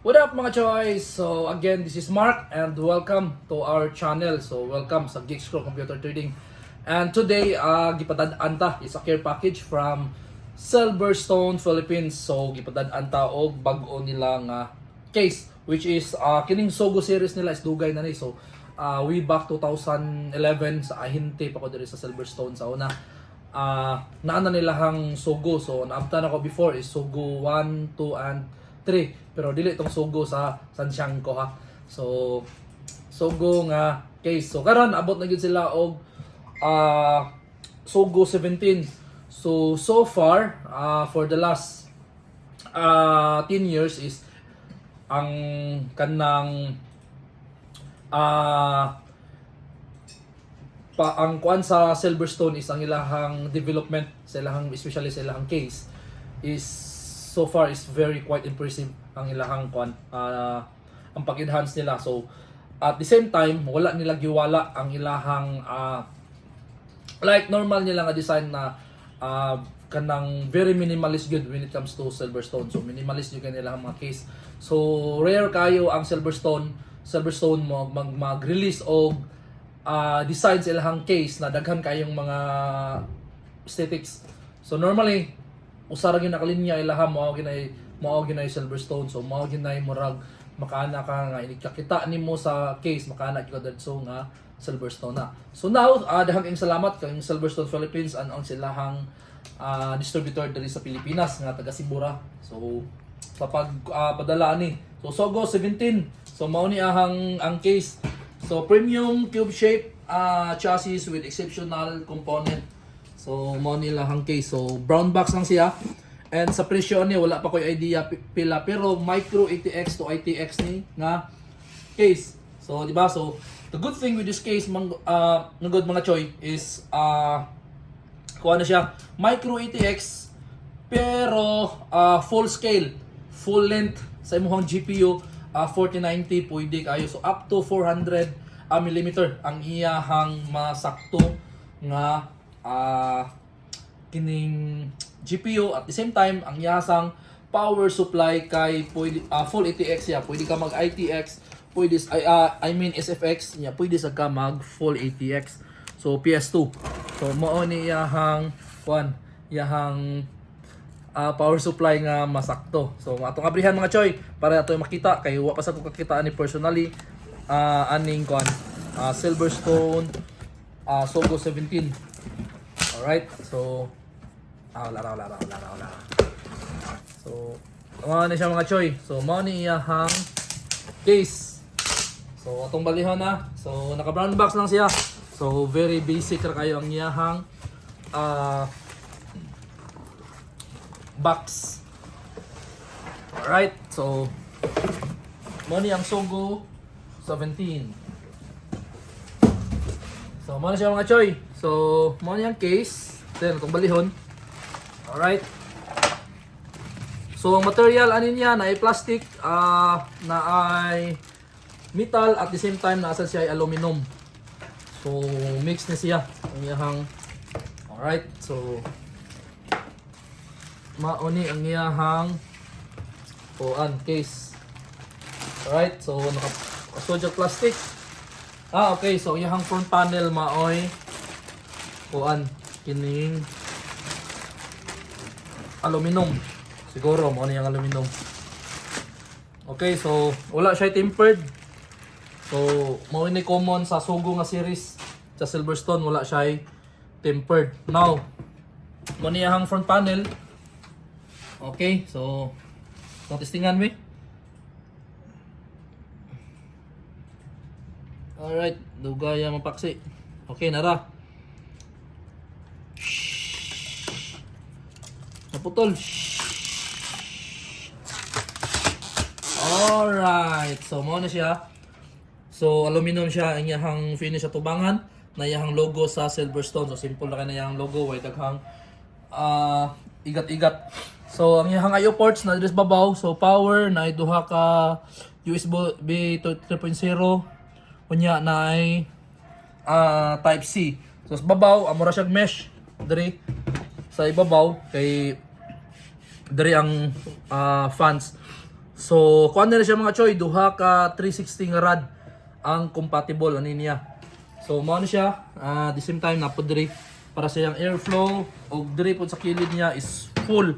What up mga choice? So again, this is Mark and welcome to our channel. So welcome sa Geek Scroll Computer Trading. And today, gipadad-an ta is a care package from Silverstone, Philippines. So gipadad-an ta og bag-o nila nga case which is kining Sogo series nila is dugay na ni. So way back 2011 sa ahinte pa ko diri sa Silverstone sa una. Naana nila hang Sogo. So naabtan ako before is Sogo 1, 2 and 3, pero dili itong Sogo sa Sanshanko ha. So Sogo nga case. So karon abot na gyud sila og Sogo 17. So far for the last 10 years is ang kanang ang kuan sa Silverstone is ang ilahang development sa ilahang, especially sa ilahang case is so far is very quite impressive ang ilahang kuan, ang pag-enhance nila. So at the same time wala nila giwala ang ilahang like normal nila nga design na kanang very minimalist good when it comes to Silverstone. So minimalist yung kanila mga case. So rare kayo ang Silverstone mo mag-release og design sa ilahang case na daghan kayong mga aesthetics. So normally usara gyud nakalinya ilaha mao ginay Silverstone. So mao ginay murag makaana ka nga inikakita nimo sa case makaana gyud dadso nga Silverstone na. So now daghang salamat kay Silverstone Philippines ang silahang distributor diri sa Pilipinas nga taga Sibura. So sa padala ni. So Sogo 17. So mao ni ang case. So premium cube shape chassis with exceptional component. So mao nila ang case. So brown box lang siya. And sa presyo ni wala pa koy idea pila, pero micro ATX to ITX ni nga case. So di ba? So the good thing with this case good mga choy is kuha na siya micro ATX pero full scale, full length sa imong GPU 4090 pwede kayo. So up to 400 mm ang iyahang masakto nga kining GPU. At the same time ang iyasang power supply kay pwede full ATX ya, pwede ka mag ITX, pwede I mean SFX niya, pwede sa ka mag full ATX. So PS2. So mao ni iyahang power supply nga masakto. So atong abrihan mga choy para ato makita kay wa pa sa ko kakita ni personally aning Silverstone Sogo 17. Alright, so wala. So mao ni siya mga choy. So mao ni iyahang case. So atong balihon na. So naka brown box lang siya. So very basic ra kayo ang iyahang box. Alright, so mao ni ang Sogo 17. So mao na siya mga choy. So mao ni ang case. Then itong balihon. Alright. So ang material ani niya na ay plastic, na ay metal, at the same time nasa siya ay aluminum. So mix na siya ang iyahang. Alright, so mauni ang iyahang case. Alright, so naka-sodium plastic. Okay, so iyahang front panel maoy kining aluminum. Siguro mo yung aluminum. Okay, so wala siya tempered. So mao ni common sa Sogo nga series sa Silverstone, wala siya tempered. Now mo ni ang front panel. Okay, so testingan mi. Alright, dugaya mapaksi. Okay, nara. Naputol. Alright, so mo na siya. So aluminum siya ang iyahang finish at tubangan na iyahang logo sa Silverstone. So simple na kay na iyahang logo, way daghang igat-igat. So ang iyahang I/O ports na diri babaw. So power na duha ka USB 3.0. Unya na ay type C. So sa babaw amora siya mesh diri sa ibabaw kay diri ang fans. So kuan na siya mga choy, duha ka 360 nga rod ang compatible ani niya. So mao na siya, the same time napod diri para sa iyang airflow og diri pod sa kilid niya is full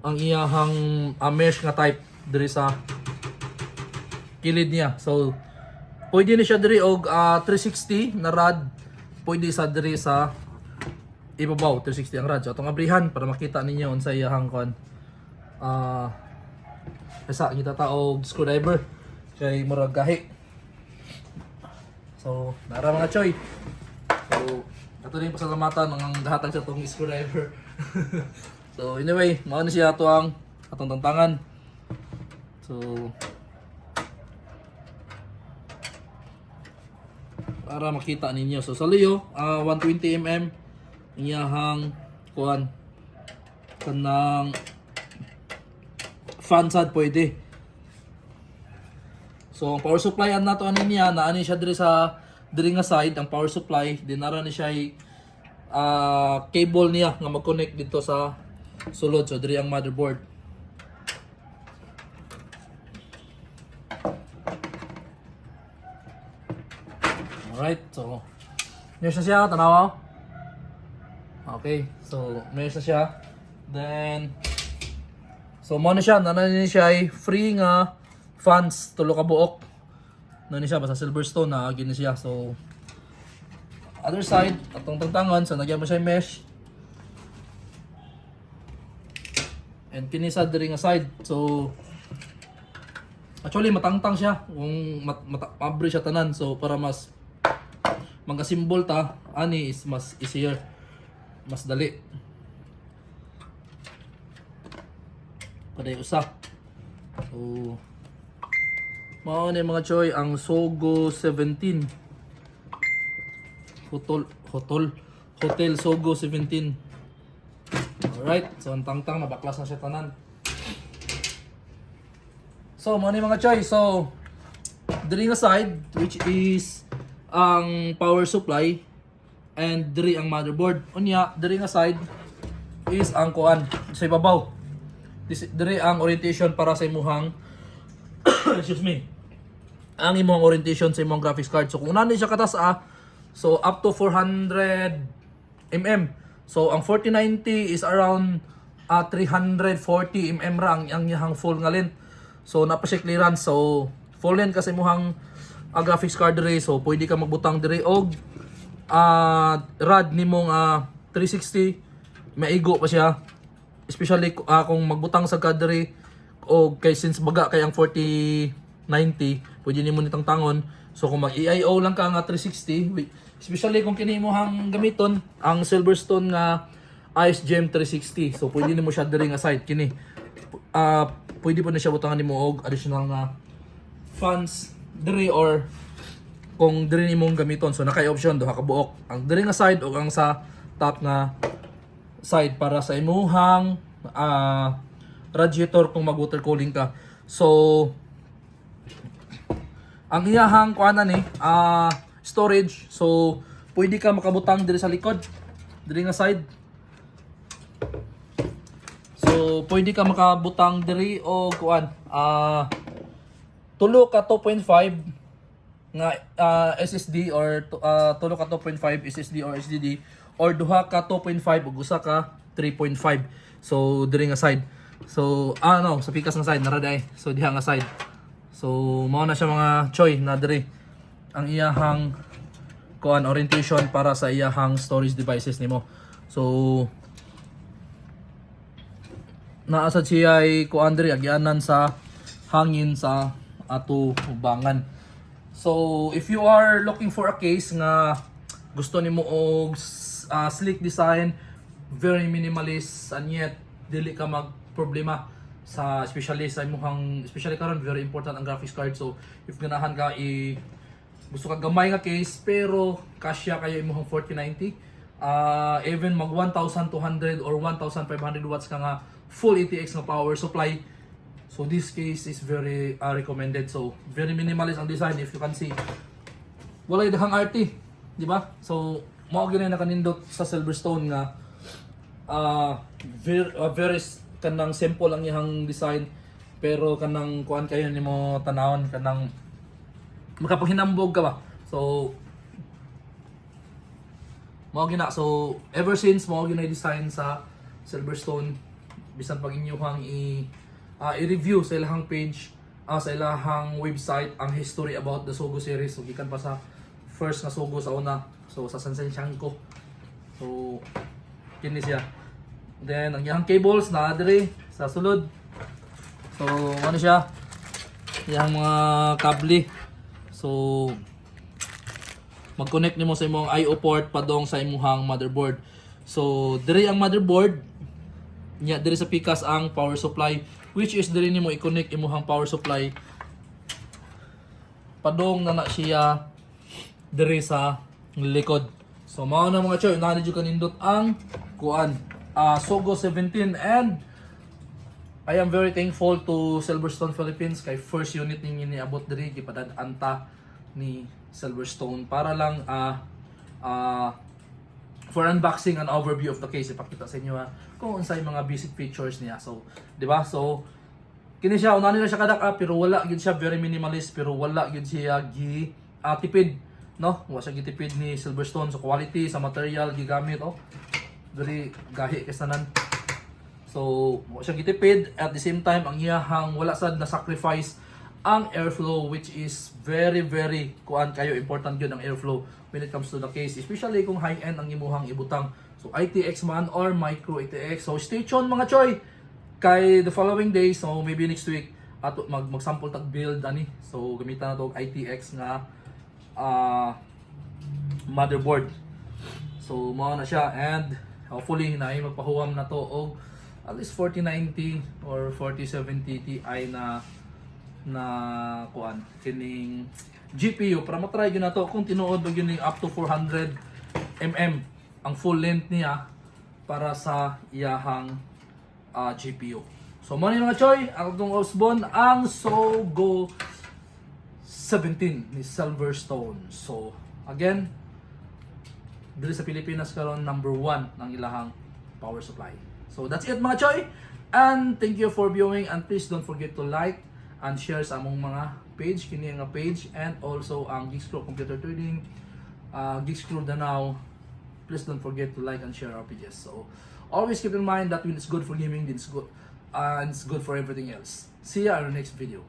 ang iyahang mesh nga type diri sa kilid niya. So pwede ni siya diri og 360 na rod, pwede sa diri sa ibabaw 360 ang rod. So atong abrihan para makita ninyo unsa iyahang kon Asa kita taog screwdriver kay murag gahi. So, nara mga choy. So, ato din pasalamatan ang gahatag sa tong screwdriver. So, anyway, mao na siya ato ang atong tantangan. So, para makita ninyo. So, sa liyo, 120 mm iyahang kuan kanang fan sad pwede. So ang power supply an nato ani niya na ani siya diri nga side ang power supply dinara ni siya cable niya nga mag-connect dito sa sulod. So diri ang motherboard. Alright, so meron na siya, tanawa. Okay, so meron na siya. Then so mo na siya, nanan siya ay free nga fans tulo ka buok. Nani siya basta Silverstone na agi na siya. So other side atong tangtangan so nagyan mo siya mesh. And kini sa diri nga side. So actually matangtang siya kung mabre siya tanan. So para mas mga symbol ta ani is mas easier, mas dali. Paday usa. So mao ni mga choy ang Sogo 17. Hotel Sogo 17. Alright, so ang tangtang nabaklas na siya tanan. So mao ni mga choy, so diri nga side which is ang power supply and diri ang motherboard. Unya diri nga side is ang kuan sa ibabaw. Diri ang orientation para sa imuhang excuse me. Ang imong orientation sa imong graphics card. So kung nani siya katas so up to 400 mm. So ang 4090 is around 340 mm ra ang iyang full nga length. So napa siya clearance. So full length kasi imong graphics card diri. So pwede ka magbutang diri og rod nimong 360 maigo pa siya. Especially kung magbutang sa kadri o kay since baga kay ang 4090 pwede nimo nitang tangon. So kung mag EIO lang ka nga 360, especially kung kini mo hang gamiton ang Silverstone nga Ice Gem 360, so pwede nimo siya diri nga side kini. Pwede po na siya butangan nimo og additional nga fans diri or kung diri nimo gamiton. So nakay option duha ka buok, ang diri nga side o ang sa top nga side para sa imuhang radiator kung mag-water cooling ka. So ang iyahang kuana ni storage, so pwede ka makabutang diri sa likod diri nga side. So pwede ka makabutang diri o kuan tulo ka 2.5 nga SSD or tulo ka 2.5 SSD or SSD or duha ka 2.5 ug usa ka 3.5. So diri nga side. So no, sa pikas nga side nara day. So diha nga side. So mao na siya mga choy na diri ang iyahang kuan orientation para sa iyahang storage devices nimo. So naasad siya ay kuan diri agyanan sa hangin sa ato ubangan. So if you are looking for a case nga gusto nimo og sleek design, very minimalist and yet dili ka mag problema sa especially sa imong especially karon very important ang graphics card. So if ganahan ka gusto ka gamay nga case pero kasya kayo imong 4090 even mag 1200 or 1500 watts ka nga full ATX nga power supply. So this case is very recommended. So very minimalist ang design. If you can see, walay dahang RT, di ba? So mao gyud na kanindot sa Silverstone nga very kanang simple ang iyang design pero kanang kuan kayo nimo tanawon kanang makapaghinambog ka ba. So mao gina, so ever since mao gina design sa Silverstone, bisan pag inyong i-review sa ilahang page, sa ilahang website ang history about the Sogo series. So gikan pa sa first na Sogo sa una, so sa Sansenchanko. So kini siya. Then ang iyang cables na diri sa sulod. So ano siya? Iyang mga kable. So mag-connect nimo sa imong I/O port padong sa imong motherboard. So diri ang motherboard nya, diri sa pikas ang power supply, which is diri nimo i-connect imong power supply padong na siya diri sa likod. So mao na mga choy, na jud kanindot ang kuan Sogo 17, and I am very thankful to Silverstone Philippines kay first unit ninyo niabot diri gipadad-anta ni Silverstone para lang for unboxing and overview of the case. Ipakita sa inyo kung unsay mga basic features niya. So, di ba? So, kini siya una nila siya kadak pero wala gyud siya, very minimalist, pero wala gyud siya tipid, no? Wa siya gitipid ni Silverstone. So, quality sa material gigamit, very gahi kasanan. So, wa siya gitipid, at the same time ang iyahang wala sad na sacrifice ang airflow, which is very kuan kayo important yun ang airflow when it comes to the case, especially kung high end ang imuhang ibutang. So ITX man or micro ITX. So stay tuned mga choy kay the following days, so maybe next week ato mag-sample tag build ani. So gamitan na to ITX nga motherboard. So mao na siya, and hopefully na ay magpahuwam na to og at least 4090 or 4070 Ti na kuan kining GPU para matry gyud nato kung tinuod ba gyud up to 400 mm ang full length niya para sa iyahang GPU. So mo ni mga choy, ang atong usbon ang Sogo 17 ni Silverstone. So again, diri sa Pilipinas karon number 1 ng ilahang power supply. So that's it mga choy, and thank you for viewing, and please don't forget to like and share sa among mga page, kini nga page, and also ang Geekscrew Computer Trading, Geekscrew Danao. Please don't forget to like and share our pages. So always keep in mind that when it's good for gaming, then it's good, and it's good for everything else. See ya in the next video.